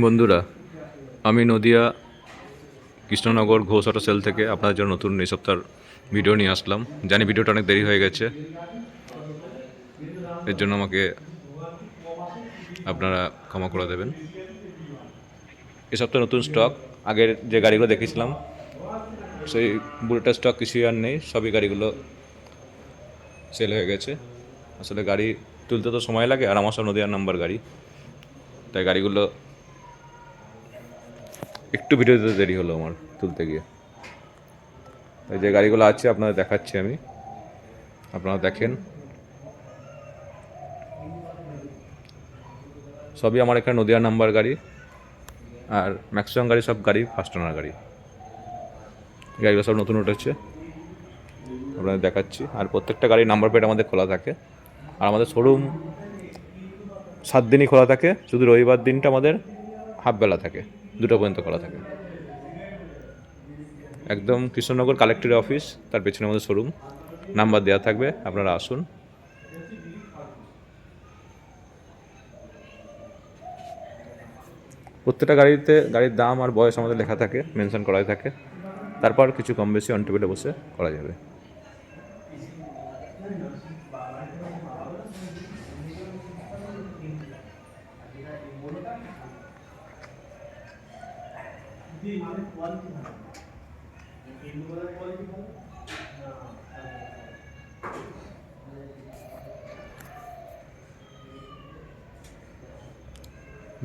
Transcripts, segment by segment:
বন্ধুরা, আমি Nadia Krishnanagar Ghosh auto sell থেকে আপনাদের জন্য নতুন এই সপ্তাহের ভিডিও নিয়ে আসলাম। জানি ভিডিওটা অনেক দেরি হয়ে গেছে, এর জন্য আমাকে আপনারা ক্ষমা করে দেবেন। এ সপ্তাহে নতুন স্টক, আগের যে গাড়িগুলো দেখেছিলাম সেই বুলেটের স্টক কিছুই আর নেই, সবই গাড়িগুলো সেল হয়ে গেছে। আসলে গাড়ি তুলতে তো সময় লাগে, আর আমার সব নদিয়ার নাম্বার গাড়ি, তাই গাড়িগুলো একটু ভিডিও দিতে দেরি হলো আমার তুলতে গিয়ে। এই যে গাড়িগুলো আছে আপনাদের দেখাচ্ছি আমি, আপনারা দেখেন। সবই আমার এখানে নদিয়ার নাম্বার গাড়ি, আর ম্যাক্সিমাম গাড়ি সব গাড়ি ফার্স্ট ওনার গাড়ি। গাড়িগুলো সব নতুন উঠেছে, আপনাদের দেখাচ্ছি। আর প্রত্যেকটা গাড়ির নাম্বার প্লেট আমাদের খোলা থাকে, আর আমাদের শোরুম 7 দিনই খোলা থাকে, শুধু রবিবার দিনটা আমাদের হাফবেলা থাকে, 2টা পর্যন্ত খোলা থাকে। একদম কৃষ্ণনগর কালেক্টর অফিস, তার পেছনে আমাদের শোরুম, নাম্বার দেওয়া থাকবে, আপনারা আসুন। প্রত্যেকটা গাড়িতে গাড়ির দাম আর বয়স আমাদের লেখা থাকে, মেনশন করাই থাকে। তারপর কিছু কম বেশি অন টেবিলে বসে করা যাবে।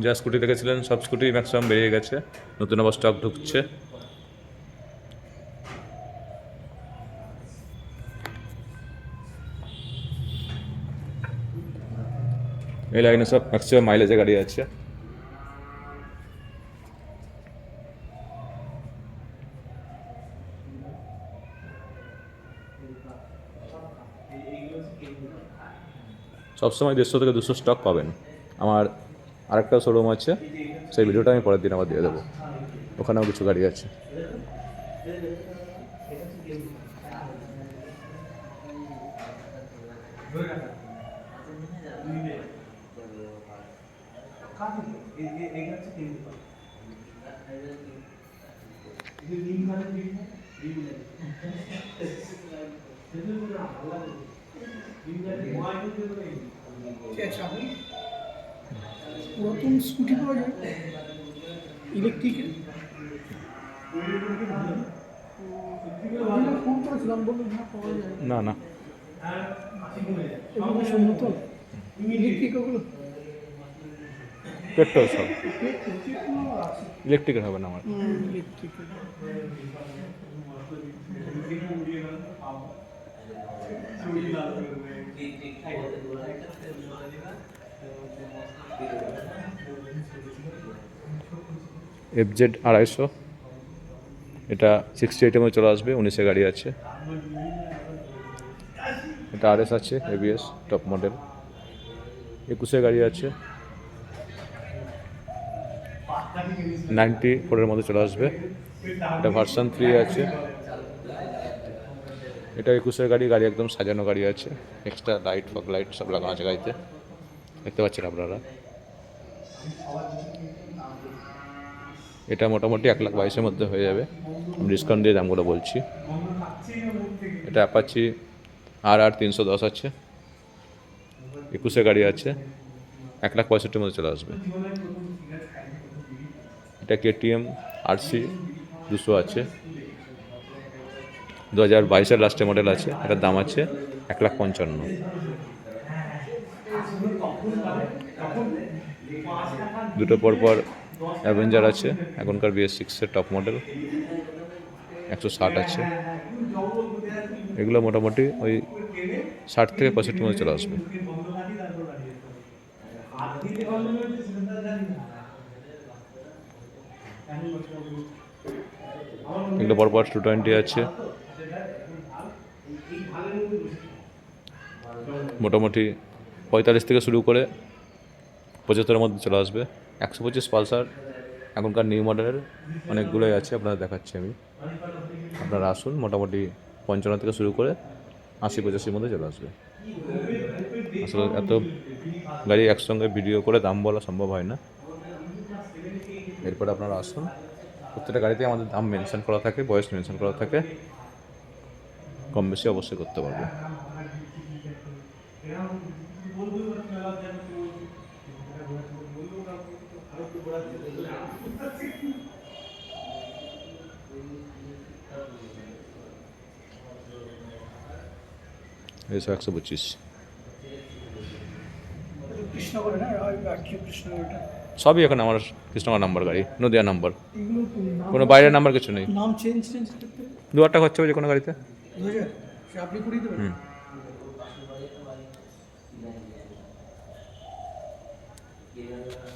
যা স্কুটি দেখেছিলেন সব স্কুটি ম্যাক্সিমাম বেরিয়ে গেছে, নতুন আবার স্টক ঢুকছে। এই লাইনে সব ম্যাক্সিমাম মাইলেজে গাড়ি আছে। সবসময় 150 থেকে 200 স্টক পাবেন। আমার আরেকটা শোরুম আছে, সেই ভিডিওটা আমি পরের দিন আবার দিয়ে দেবো, ওখানেও কিছু গাড়ি আছে। নতুন স্কুটি পাওয়া যায় ইলেকট্রিকের। ফোন করেছিলাম, বললো হ্যাঁ পাওয়া যায়। না না, এগুলো সব নতুন ইলেকট্রিক, ওগুলো পেট্রোল সব, ইলেকট্রিকের হবে না আমার। ইলেকট্রিকের। FZ 250, এটা 68 মধ্যে চলে আসবে, 19-এ গাড়ি আছে। এটা RS আছে, ABS টপ মডেল, 21-এ গাড়ি আছে, 94-এর মধ্যে চলে আসবে। এটা ভার্সন 3 আছে। এটা 21-এর গাড়ি, গাড়ি একদম সাজানো গাড়ি আছে, এক্সট্রা লাইট ফগ লাইট সব লাগানো আছে গাড়িতে, দেখতে পাচ্ছেন আপনারা। এটা মোটামুটি 1,22,000-এর মধ্যে হয়ে যাবে, আমি ডিসকাউন্ট দিয়ে দামগুলো বলছি। এটা অ্যাপাচি RR 310 আছে, 21-এ গাড়ি আছে, 1,65,000-এর মধ্যে চলে আসবে। এটা KTM RC 200 আছে, 2022-এর লাস্টের মডেল আছে, এটার দাম আছে 1,55,000। দুটো পরপর অ্যাভেঞ্জার আছে, এখনকার BS6-এর টপ মডেল, 160 আছে। এগুলো মোটামুটি ওই 60 থেকে 65 মধ্যে চলে আসবে। এগুলো পরপর 220 আছে, মোটামুটি 45 থেকে শুরু করে 75-এর মধ্যে চলে আসবে। 125 পালসার এখনকার নিউ মডেলের অনেকগুলোই আছে, আপনারা দেখাচ্ছি আমি, আপনারা আসুন। মোটামুটি 55 থেকে শুরু করে 80-85-এর মধ্যে চলে আসবে। আসলে এত গাড়ি একসঙ্গে ভিডিও করে দাম বলা সম্ভব হয় না, এরপরে আপনারা আসুন, প্রত্যেকটা গাড়িতে আমাদের দাম মেনশন করা থাকে, বয়স মেনশন করা থাকে, কম বেশি অবশ্যই করতে পারবো। এইসব 125 কৃষ্ণগড়ে না রাজ্য কৃষ্ণগড়টা সবই এখন আমার কৃষ্ণগড় নাম্বার গাড়ি, নদিয়া নাম্বার, এগুলো তো নাম কোনো বাইরের নাম্বার কিছু নেই। নাম চেঞ্জ করতে 2,000 টাকা খরচা হবে যে কোনো গাড়িতে। 2000 সে আপনি করিয়ে দেবেন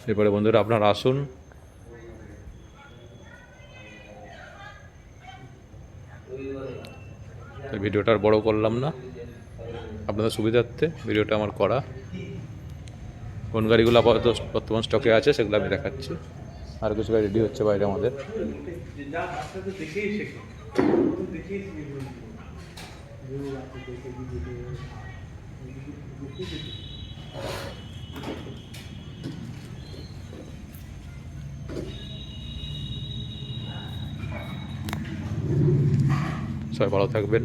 এরপরে বন্ধুরা আপনারা আসুন, এই ভিডিওটা আর বড় করলাম না, আপনাদের সুবিধার্থে ভিডিওটা আমার করা। কোন গাড়িগুলো আপাতত বর্তমান স্টকে আছে সেগুলো আমি দেখাচ্ছি। আর কিছু গাড়ি রেডি হচ্ছে বাইরে আমাদের। সবাই ভালো থাকবেন।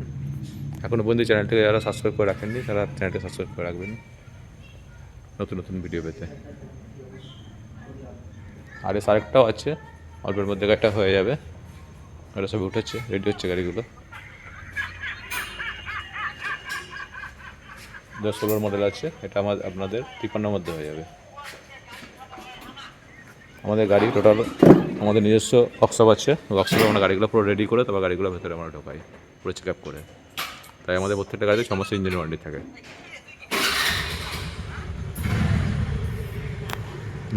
এখনও পর্যন্ত চ্যানেলটিকে যারা সাবস্ক্রাইব করে রাখেননি তারা চ্যানেলটি সাবস্ক্রাইব করে রাখবেন নতুন নতুন ভিডিও পেতে। আর এস আরেকটাও আছে, অল্পের মধ্যে গাড়িটা হয়ে যাবে। গাড়ি সব উঠেছে, রেডি হচ্ছে গাড়িগুলো। 2016 মডেল আছে, এটা আপনাদের 53 মধ্যে হয়ে যাবে। আমাদের গাড়ি টোটাল আমাদের নিজস্ব ওয়ার্কশপ আছে, ওয়ার্কশপে আমরা গাড়িগুলো পুরো রেডি করে তারপর গাড়িগুলো ভেতরে আমরা ঢোকাই পুরো চেক আপ করে। তাই আমাদের প্রত্যেকটা গাড়িতে সমস্ত ইঞ্জিন ওয়ারেন্টি থাকে।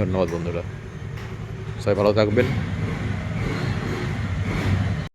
ধন্যবাদ বন্ধুরা, সবাই ভালো থাকবেন।